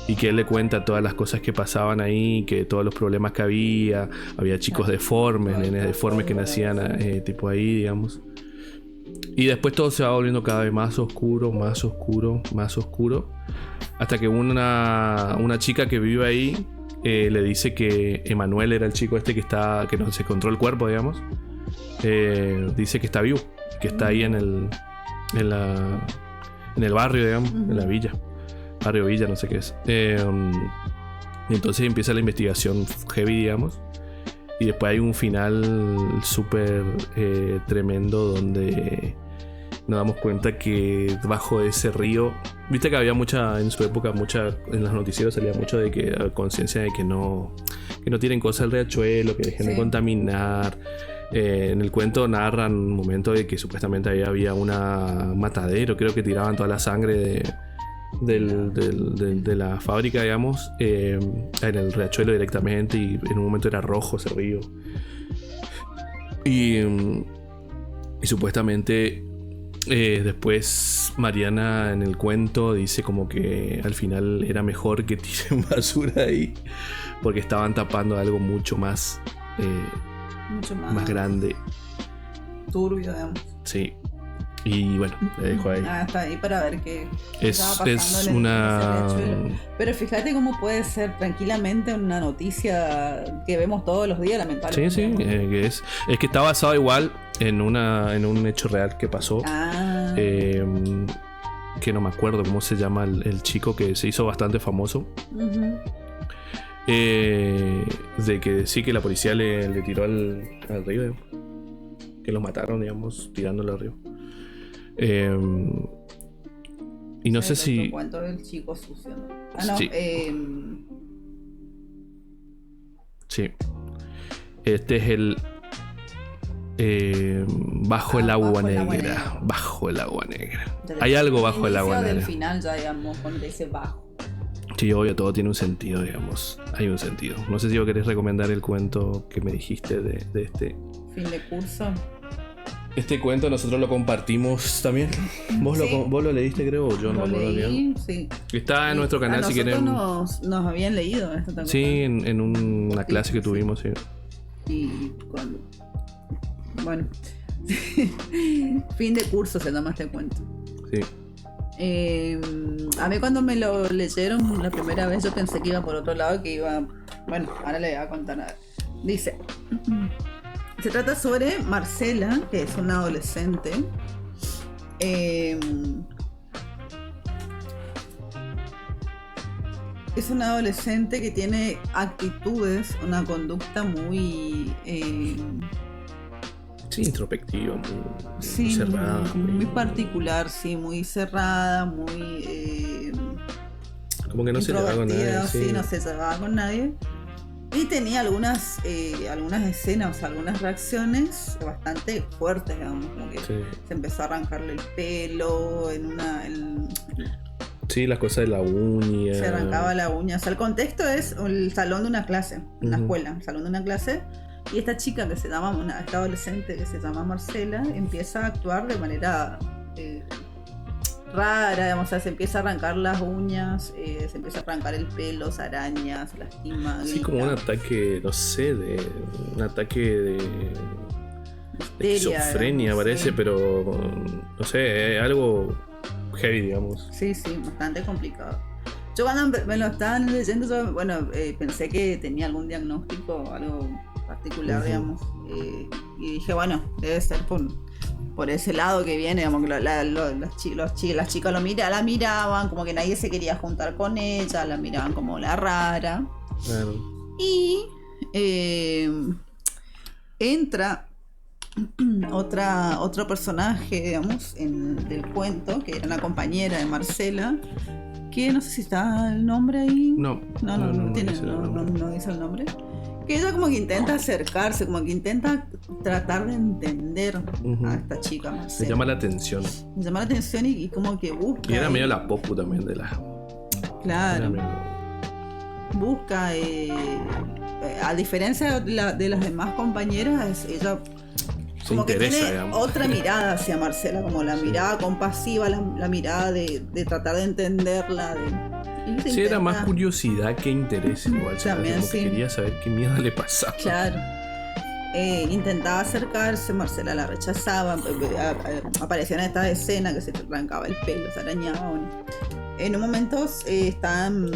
Y que él le cuenta todas las cosas que pasaban ahí, que todos los problemas que había chicos deformes, nenes deformes que nacían tipo ahí, digamos. Y después todo se va volviendo cada vez más oscuro, más oscuro, más oscuro. Hasta que una chica que vive ahí le dice que Emanuel era el chico este que no se encontró el cuerpo, digamos. Dice que está vivo, que está ahí en el barrio, digamos, en la villa. Barrio Villa, no sé qué es. Y entonces empieza la investigación heavy, digamos. Y después hay un final súper tremendo donde nos damos cuenta que bajo ese río, viste que había en su época en los noticieros salía mucho de que conciencia de que no tiren cosas al riachuelo, que dejen de contaminar. En el cuento narran un momento de que supuestamente ahí había un matadero, creo que tiraban toda la sangre de la fábrica, digamos, en el riachuelo directamente, y en un momento era rojo ese río. Y supuestamente después Mariana en el cuento dice como que al final era mejor que tiren basura ahí porque estaban tapando algo mucho más grande, turbio, digamos. Sí. Y bueno, le dejo ahí. Está ahí para ver qué es una... Pero fíjate cómo puede ser tranquilamente una noticia que vemos todos los días, lamentablemente. Sí, es que está basado igual en un hecho real que pasó. Que no me acuerdo cómo se llama el chico que se hizo bastante famoso. De que sí, que la policía le tiró al río, digamos. Que lo mataron, digamos, tirándolo al río. Y no sé si... ¿Cuánto el chico sucio? No. Sí. Sí. Este es el... bajo el agua negra. Bajo el agua negra. Hay algo bajo el agua negra. Del final ya, digamos, cuando dice bajo. Sí, obvio, todo tiene un sentido, digamos. Hay un sentido. No sé si vos querés recomendar el cuento que me dijiste de este... Fin de curso. Este cuento nosotros lo compartimos también. ¿Vos lo leíste, creo? O yo no me acuerdo bien. Sí. Está en nuestro canal si quieren. Nos habían leído esto también. Sí, en una clase que tuvimos, sí. Y bueno. Fin de curso se llama este cuento. Sí. A mí cuando me lo leyeron la primera vez yo pensé que iba por otro lado, que iba... Bueno, ahora le voy a contar nada. Dice... Se trata sobre Marcela, que es una adolescente. Es una adolescente que tiene actitudes, una conducta muy... sí, introspectiva, muy cerrada. Muy particular, sí, muy cerrada, muy... como que no se llevaba con nadie. Sí, no se llevaba con nadie. Y tenía algunas escenas, algunas reacciones bastante fuertes, digamos, como que se empezó a arrancarle el pelo sí, las cosas de la uña. Se arrancaba la uña. O sea, el contexto es el salón de una clase, una escuela, el salón de una clase. Y esta chica esta adolescente que se llama Marcela, empieza a actuar de manera rara, digamos, o sea, se empieza a arrancar las uñas, se empieza a arrancar el pelo, se araña, se lastima. Sí, como un ataque, no sé, un ataque de esquizofrenia, parece, pero no sé, algo heavy, digamos. Sí, bastante complicado. Yo cuando me lo estaban leyendo, pensé que tenía algún diagnóstico, algo particular, digamos, y dije, bueno, debe ser por ese lado que viene, digamos, que las chicas la miraban, como que nadie se quería juntar con ella, la miraban como la rara. Claro. Y entra otro personaje, digamos, del cuento, que era una compañera de Marcela, que no sé si está el nombre ahí. No dice el nombre. Que ella como que intenta acercarse, como que intenta tratar de entender a esta chica, Marcela. Me llama la atención. Me llama la atención y como que busca. Y era medio la popu también de la... Claro. Busca, a diferencia de las demás compañeras, ella Se como interesa, que tiene digamos. otra mirada hacia Marcela, como la mirada compasiva, la mirada de tratar de entenderla. Sí, era más curiosidad que interés igual. También, como que sí. quería saber qué mierda le pasaba. Claro. Intentaba acercarse, Marcela la rechazaba. Aparecían estas escenas que se te arrancaba el pelo, se arañaba. Bueno. En un momento estaban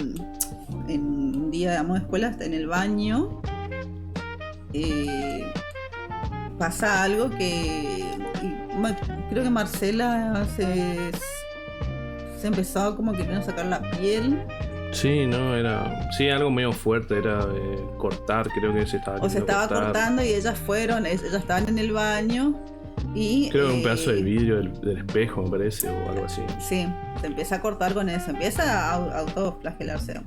en un día, digamos, de escuela, está en el baño. Pasa algo que creo que Marcela se empezó como que a sacar la piel. Sí, no, era... Sí, algo medio fuerte, era cortar, creo que se estaba... O se estaba cortando y ellas estaban en el baño y... Creo que un pedazo de vidrio del espejo, me parece, o algo así. Sí, se empieza a cortar con eso, empieza a autoflagelarse.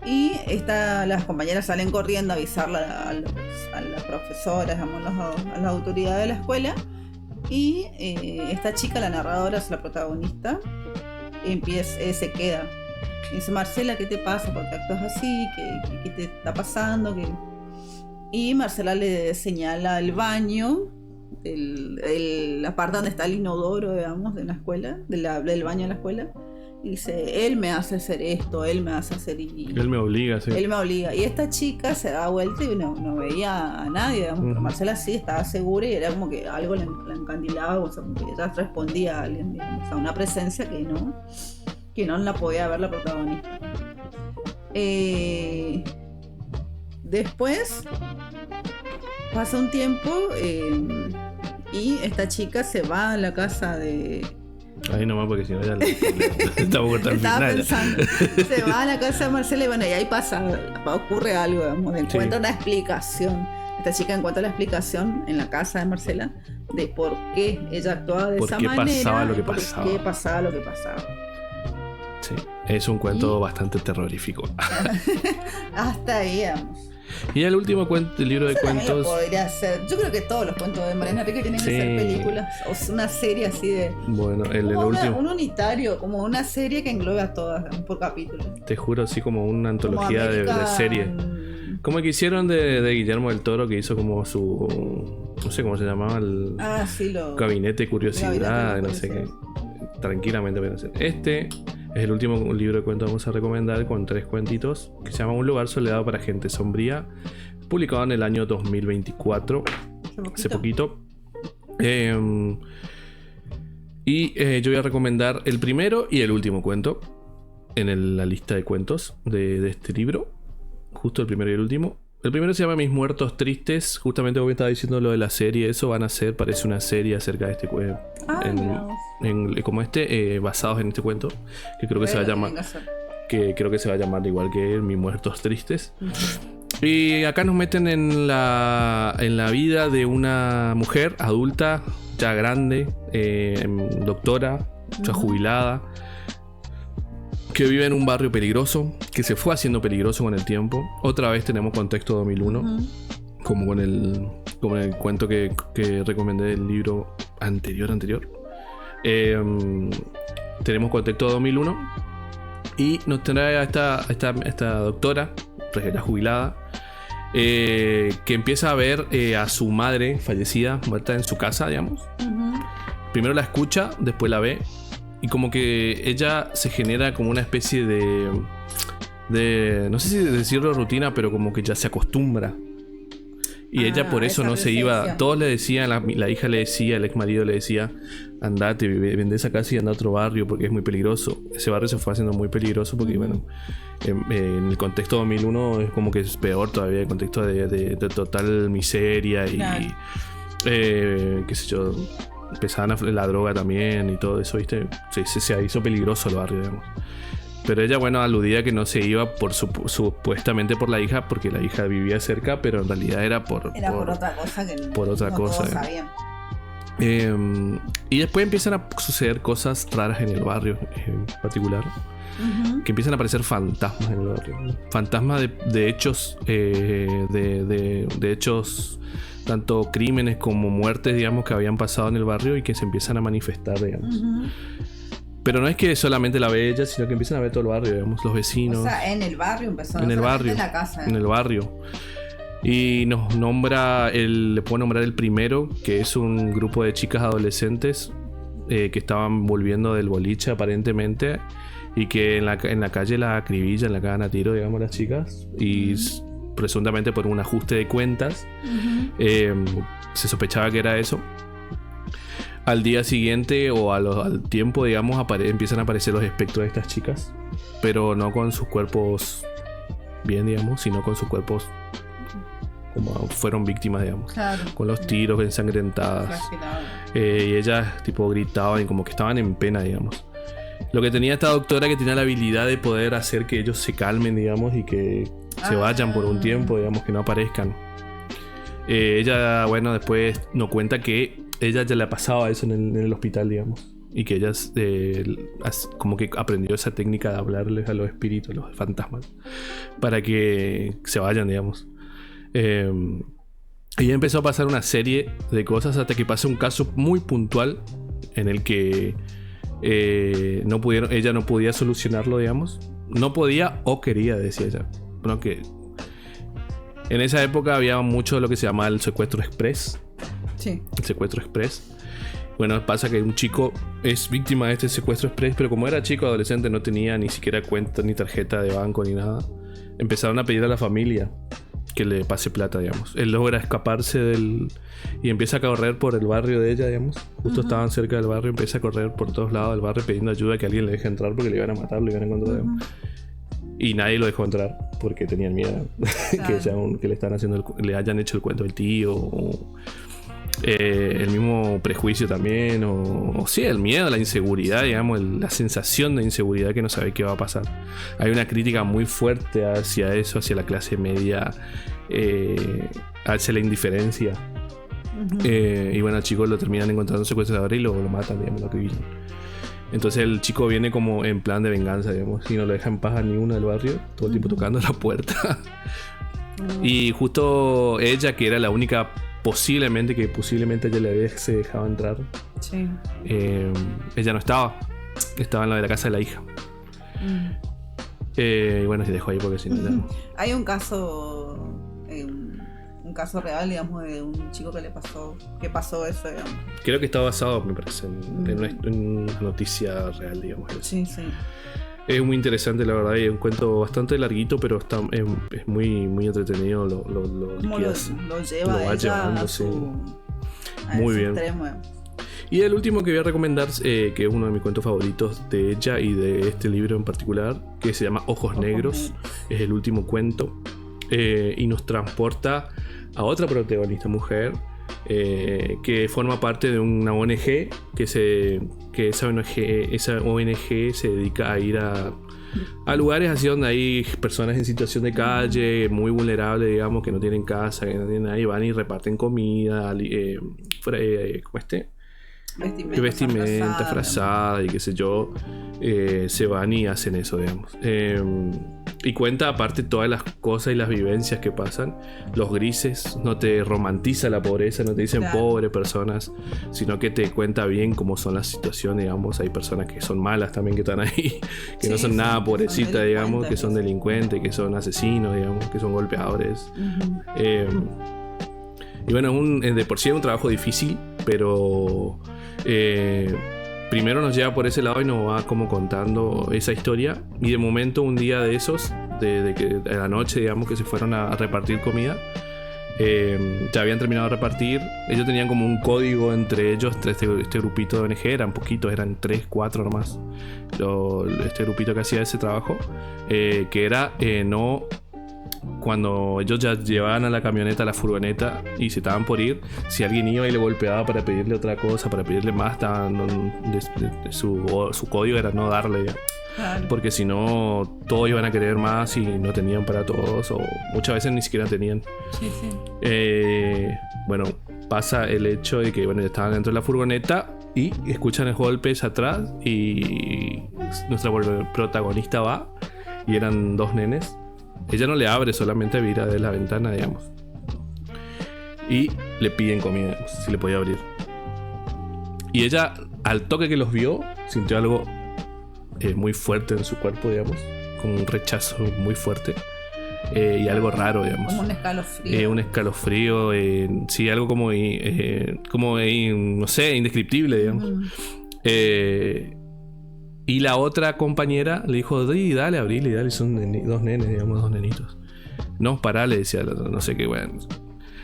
Y las compañeras salen corriendo a avisarle a las profesoras, digamos, a las autoridades de la escuela. Y esta chica, la narradora, es la protagonista, se queda. Y dice: Marcela, ¿qué te pasa? ¿Por qué actúas así? ¿Qué te está pasando? Y Marcela le señala el baño, la parte donde está el inodoro, digamos, de la escuela, del baño de la escuela. Y dice: él me hace hacer esto, él me hace hacer... Él me obliga, sí. Él me obliga. Y esta chica se da vuelta y no veía a nadie, digamos. Pero Marcela sí estaba segura y era como que algo la encandilaba, o sea, como que ella respondía a alguien, digamos, a una presencia que no la podía ver la protagonista. Después pasa un tiempo y esta chica se va a la casa de... Ahí nomás, porque si no ya estamos cortando el Estaba final. pensando. Se va a la casa de Marcela y bueno, y ahí ocurre algo, digamos, encuentra una explicación. Esta chica encuentra la explicación en la casa de Marcela de por qué ella actuaba de esa manera. Pasaba lo que por pasaba. qué pasaba lo que pasaba. Sí, es un cuento bastante terrorífico. Hasta ahí, digamos. Y el último cuento, el libro de cuentos. Podría ser. Yo creo que todos los cuentos de Mariana Enríquez tienen que ser películas o una serie así de. Bueno, el último. Un unitario, como una serie que englobe a todas, digamos, por capítulo. Te juro, así como una antología de serie. Como el que hicieron de Guillermo del Toro, que hizo como su... No sé cómo se llamaba, Gabinete de Curiosidad, no sé qué. Tranquilamente pueden hacer. Este es el último libro de cuentos que vamos a recomendar, con 3 cuentitos, que se llama Un lugar soledado para gente sombría, publicado en el año 2024, hace poquito. Yo voy a recomendar el primero y el último cuento en la lista de cuentos de este libro. Justo el primero y el último. El primero se llama Mis muertos tristes. Justamente como estaba diciendo lo de la serie, eso van a ser, parece una serie acerca de este cuento. Basados en este cuento. Que creo que se va a llamar. Que creo que se va a llamar igual que Mis muertos tristes. Y acá nos meten en la vida de una mujer adulta, ya grande, doctora, ya jubilada, que vive en un barrio peligroso, que se fue haciendo peligroso con el tiempo. Otra vez tenemos contexto 2001, como con el cuento que recomendé del libro anterior. Tenemos contexto 2001 y nos trae a esta doctora, ya jubilada, que empieza a ver a su madre fallecida, muerta en su casa, digamos. Primero la escucha, después la ve. Y como que ella se genera como una especie de no sé si decirlo rutina, pero como que ya se acostumbra. Y ella por eso no se iba. Todos le decían, la hija le decía, el ex marido le decía: andate, vende esa casa y anda a otro barrio porque es muy peligroso. Ese barrio se fue haciendo muy peligroso porque, bueno, en el contexto 2001 es como que es peor todavía, el contexto de total miseria y, claro, qué sé yo, empezaban la droga también y todo eso, ¿viste? Se hizo peligroso el barrio, digamos. Pero ella, bueno, aludía que no se iba supuestamente por la hija, porque la hija vivía cerca, pero en realidad era por otra cosa que por otra cosa. Y después empiezan a suceder cosas raras en el barrio en particular. Que empiezan a aparecer fantasmas en el barrio. Fantasmas de hechos, de hechos, tanto crímenes como muertes, digamos, que habían pasado en el barrio y que se empiezan a manifestar, digamos. Pero no es que solamente la ve ella, sino que empiezan a ver todo el barrio, digamos, los vecinos. O sea, en el barrio empezó. En el barrio. En la casa. En el barrio. Y nos nombra, le puedo nombrar el primero, que es un grupo de chicas adolescentes que estaban volviendo del boliche aparentemente. Y que en la calle la acribillan, la cagan a tiro, digamos, las chicas. Y presuntamente por un ajuste de cuentas. Se sospechaba que era eso. Al día siguiente o al tiempo, digamos, empiezan a aparecer los espectros de estas chicas. Pero no con sus cuerpos bien, digamos, sino con sus cuerpos como fueron víctimas, digamos. Claro. Con los tiros ensangrentadas. Y ellas tipo gritaban y como que estaban en pena, digamos. Lo que tenía esta doctora, que tenía la habilidad de poder hacer que ellos se calmen, digamos, y que se vayan por un tiempo, digamos, que no aparezcan. Ella, bueno, después nos cuenta que ella ya le pasaba eso en el hospital, digamos. Y que ella como que aprendió esa técnica de hablarles a los espíritus, a los fantasmas, para que se vayan, digamos. Y empezó a pasar una serie de cosas hasta que pasa un caso muy puntual en el que ella no podía solucionarlo, digamos. No podía o quería, decía ella. Bueno, que en esa época había mucho de lo que se llamaba el secuestro express. Sí. El secuestro express. Bueno, pasa que un chico es víctima de este secuestro express, pero como era chico, adolescente, no tenía ni siquiera cuenta, ni tarjeta de banco, ni nada. Empezaron a pedir a la familia que le pase plata, digamos. Él logra escaparse y empieza a correr por el barrio de ella, digamos. Justo estaban cerca del barrio, empieza a correr por todos lados del barrio pidiendo ayuda, que alguien le deje entrar porque le iban a matar, le iban a encontrar, digamos. Y nadie lo dejó entrar porque tenían miedo. Claro. que le hayan hecho el cuento del tío, o el mismo prejuicio también, o sí, el miedo, la inseguridad, digamos, la sensación de inseguridad que no sabe qué va a pasar. Hay una crítica muy fuerte hacia eso, hacia la clase media, hacia la indiferencia. Y bueno, el chico lo terminan encontrando secuestrador y lo matan, digamos, lo acribillan. Entonces el chico viene como en plan de venganza, digamos, y no lo deja en paz a ni uno del barrio, todo el tiempo tocando la puerta. Y justo ella, que era la única posiblemente ella le hubiese dejado entrar. Sí. Ella no estaba en la de la casa de la hija. Y bueno, se dejó ahí porque si no ya... Hay un caso real, digamos, de un chico que pasó eso, digamos. Creo que está basado, me parece, en una noticia real, digamos. Sí, sí. Es muy interesante, la verdad, y es un cuento bastante larguito, pero es muy, muy entretenido. Cómo lo lleva ella a su muy bien. Extremo. Y el último que voy a recomendar, que es uno de mis cuentos favoritos de ella y de este libro en particular, que se llama Ojos Negros. Es el último cuento, y nos transporta a otra protagonista mujer, que forma parte de una ONG que esa ONG se dedica a ir a lugares así donde hay personas en situación de calle, muy vulnerables, digamos, que no tienen casa, que no tienen nada, y van y reparten comida, vestimenta frazada y qué sé yo. Se van y hacen eso, digamos. Y cuenta aparte todas las cosas y las vivencias que pasan. Los grises, no te romantiza la pobreza, no te dicen pobres personas, sino que te cuenta bien cómo son las situaciones, digamos. Hay personas que son malas también, que están ahí, que no son nada pobrecitas, digamos, que son delincuentes, que son asesinos, digamos, que son golpeadores. Y bueno, de por sí es un trabajo difícil, pero primero nos lleva por ese lado y nos va como contando esa historia. Y de momento, un día de esos, de la noche, digamos, que se fueron a repartir comida, ya habían terminado de repartir. Ellos tenían como un código entre ellos, este grupito de ONG, eran poquitos, eran 3, 4 nomás, este grupito que hacía ese trabajo, que era no... Cuando ellos ya llevaban a la camioneta, a la furgoneta, y se estaban por ir, si alguien iba y le golpeaba para pedirle otra cosa, para pedirle más, su código era no darle, claro. Porque si no, todos iban a querer más y no tenían para todos, o muchas veces ni siquiera tenían. Sí, sí. Bueno, pasa el hecho de que, bueno, estaban dentro de la furgoneta y escuchan los golpes atrás y nuestra protagonista va y eran 2 nenes. Ella no le abre, solamente vira de la ventana, digamos. Y le piden comida, no sé si le podía abrir. Y ella, al toque que los vio, sintió algo muy fuerte en su cuerpo, digamos. Como un rechazo muy fuerte. Y algo raro, digamos. Como un escalofrío. Un escalofrío, sí, algo como no sé, indescriptible, digamos. Y la otra compañera le dijo, dale, abrile, dale, son 2 nenes, digamos, 2 nenitos. No, pará, le decía, no sé qué, bueno.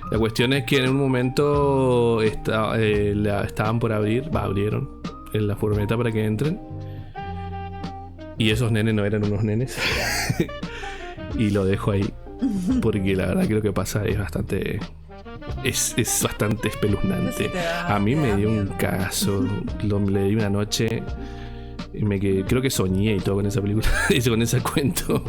La cuestión es que en un momento estaban por abrieron en la furgoneta para que entren. Y esos nenes no eran unos nenes. Y lo dejo ahí. Porque la verdad que lo que pasa es bastante... Es bastante espeluznante. A mí me dio un cagazo. Le di una noche... creo que soñé y todo con esa película. Con ese cuento.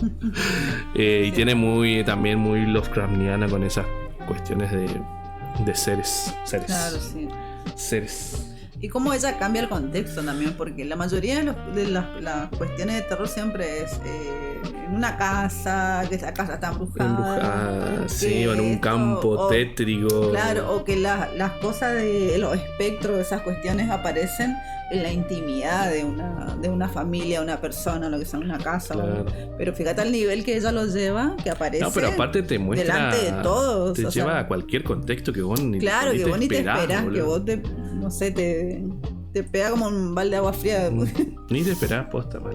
Y tiene también muy Lovecraftiana con esas cuestiones de seres. Claro, sí. Seres. Y cómo ella cambia el contexto también, porque la mayoría de las cuestiones de terror siempre es en una casa, que esa casa está embrujada. Sí, o en un campo tétrico. Claro, o que las cosas de los espectros, esas cuestiones aparecen en la intimidad de una familia, una persona, lo que sea, una casa. Claro. Pero fíjate al nivel que ella lo lleva, que aparece. No, pero aparte te muestra. Delante de todos. Te lleva a cualquier contexto que vos ni claro, que vos ni te esperás, boludo. que vos no sé, te pega como un balde de agua fría. Ni te esperás, posta, man.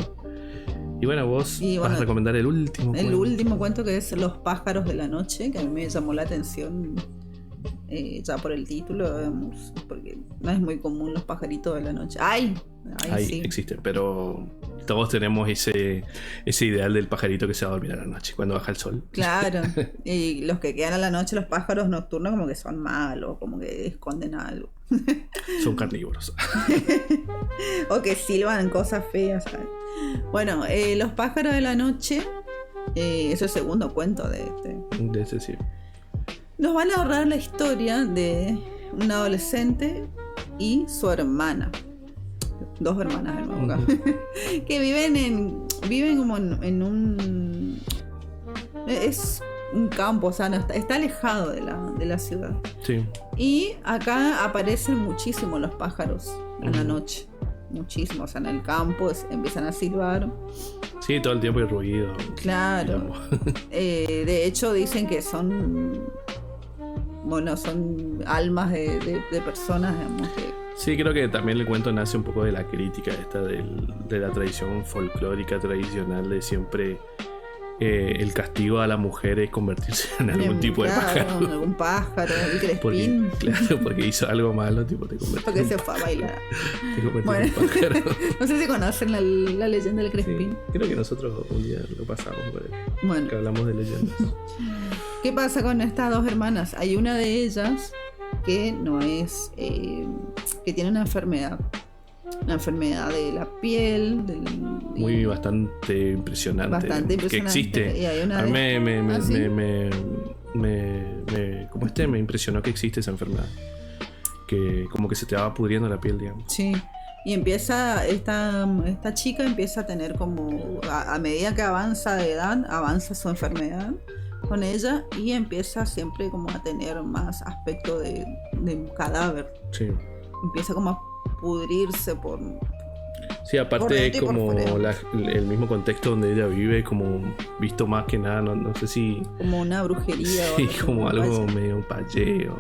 Y bueno, vos vas a recomendar el último cuento. El último cuento, que es Los pájaros de la noche, que a mí me llamó la atención ya por el título, digamos, porque no es muy común los pajaritos de la noche. ¡Ay! Sí. Existen, pero todos tenemos ese ideal del pajarito que se va a dormir a la noche cuando baja el sol. Claro. Y los que quedan a la noche, los pájaros nocturnos, como que son malos, como que esconden algo. Son carnívoros. O que silban cosas feas, ¿sabes? Bueno, Los pájaros de la noche es el segundo cuento de este sí. Nos van a narrar la historia de un adolescente y su hermana. 2 hermanas de nuevo acá. Que viven como en un... Es un campo, o sea, no está alejado de la ciudad. Sí. Y acá aparecen muchísimo los pájaros en la noche. Muchísimo, o sea, en el campo empiezan a silbar. Sí, todo el tiempo hay ruido. Claro. De hecho, dicen que son almas de personas, digamos, que... Sí, creo que también el cuento nace un poco de la crítica esta de la tradición folclórica tradicional de siempre el castigo a la mujer es convertirse en algún tipo de pájaro. En algún pájaro, el crespín. Porque hizo algo malo, tipo te convertís. Porque se fue a bailar. Te convertís en pájaro. No sé si conocen la leyenda del crespín. Sí, creo que nosotros un día lo pasamos por ahí. Bueno. Que hablamos de leyendas. ¿Qué pasa con estas 2 hermanas? Hay una de ellas que no es... que tiene una enfermedad de la piel, bastante impresionante. Que existe. Y hay una a mí me impresionó que existe esa enfermedad. Que como que se te va pudriendo la piel, digamos. Sí. Y empieza, esta chica empieza a tener como, a medida que avanza de edad, avanza su enfermedad con ella y empieza siempre como a tener más aspecto de cadáver. Sí. Empieza como a pudrirse por... Sí, aparte es como el mismo contexto donde ella vive, como visto más que nada, no sé si... Como una brujería. Sí, como algo medio payeo,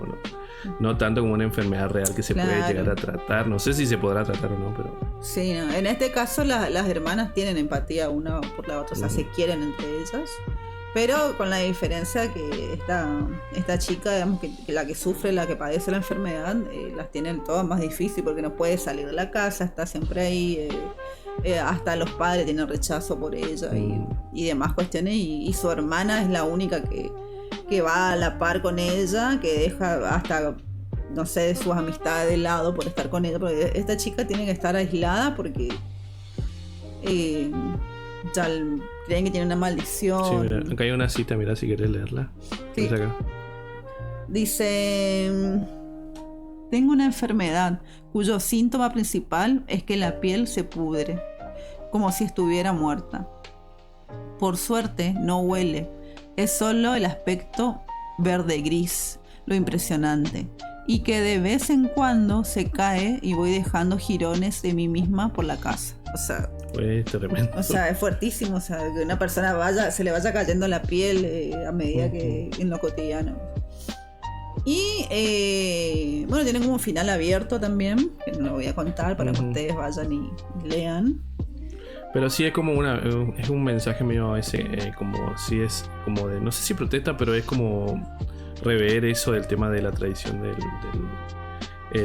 no tanto como una enfermedad real que se puede llegar a tratar. No sé si se podrá tratar o no, pero... Sí, no. En este caso las hermanas tienen empatía una por la otra, o sea, se quieren entre ellas. Pero con la diferencia que esta chica, digamos, que la que sufre, la que padece la enfermedad, las tiene todas más difícil porque no puede salir de la casa, está siempre ahí, hasta los padres tienen rechazo por ella y demás cuestiones, y su hermana es la única que va a la par con ella, que deja hasta, no sé, de sus amistades de lado por estar con ella, porque esta chica tiene que estar aislada porque ya creen que tiene una maldición. Sí, mira, acá hay una cita, mira si querés leerla. Sí. Acá. Dice: tengo una enfermedad cuyo síntoma principal es que la piel se pudre, como si estuviera muerta. Por suerte no huele, es solo el aspecto verde-gris, lo impresionante, y que de vez en cuando se cae y voy dejando jirones de mí misma por la casa. O sea, es tremendo. O sea, es fuertísimo, o sea, que una persona se le vaya cayendo la piel a medida que en lo cotidiano. Y bueno, tiene como un final abierto también, que no lo voy a contar para que ustedes vayan y lean. Pero sí es como es un mensaje medio a veces, como si es como de, no sé si protesta, pero es como rever eso del tema de la tradición del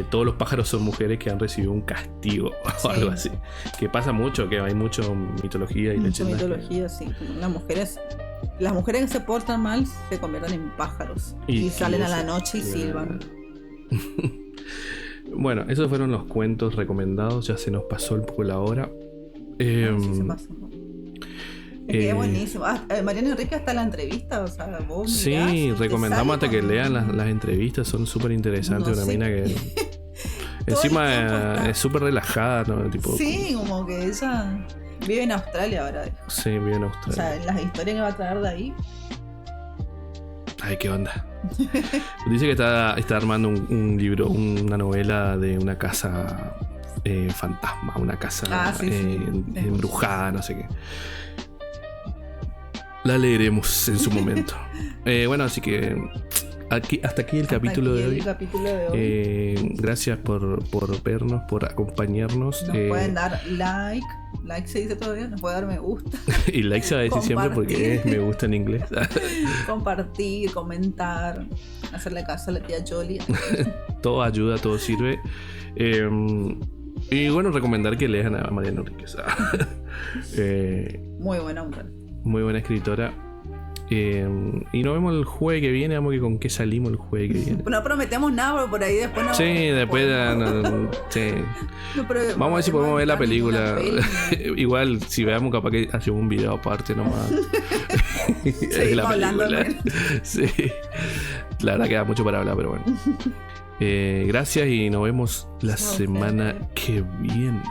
todos los pájaros son mujeres que han recibido un castigo o algo así. Que pasa mucho, que hay mucho mitología y mucha mitología, sí. Las mujeres que se portan mal se convierten en pájaros y salen a la noche y silban. Bueno, esos fueron los cuentos recomendados. Ya se nos pasó un poco la hora. Sí se pasó. Es buenísimo. Mariana Enrique hasta la entrevista, o sea, vos sí, recomendamos hasta que lean las entrevistas, son súper interesantes. Una mina que encima es súper relajada, ¿no? Tipo, sí, como que ella vive en Australia ahora. Sí, vive en Australia. O sea, las historias que va a traer de ahí. Ay, qué onda. Dice que está armando un libro, una novela de una casa fantasma, una casa embrujada, no sé qué. La leeremos en su momento. Bueno, así que hasta aquí el capítulo de hoy. Gracias por vernos, por acompañarnos. Nos pueden dar like se dice todavía, nos puede dar me gusta. Y like se va a decir siempre porque es me gusta en inglés. Compartir, comentar, hacerle caso a la tía Jolie. Todo ayuda, todo sirve. Y bueno, recomendar que lean a Mariana Enrique. Muy buena mujer. Muy buena escritora. Y nos vemos el jueves que viene. Vamos a ver con qué salimos el jueves que viene. No prometemos nada, pero por ahí después no. Sí, después sí. No, vamos a ver si podemos ver la película. Igual, si veamos, capaz que hacemos un video aparte nomás. Es la película. Sí. La verdad queda mucho para hablar, pero bueno. Gracias y nos vemos la semana que viene.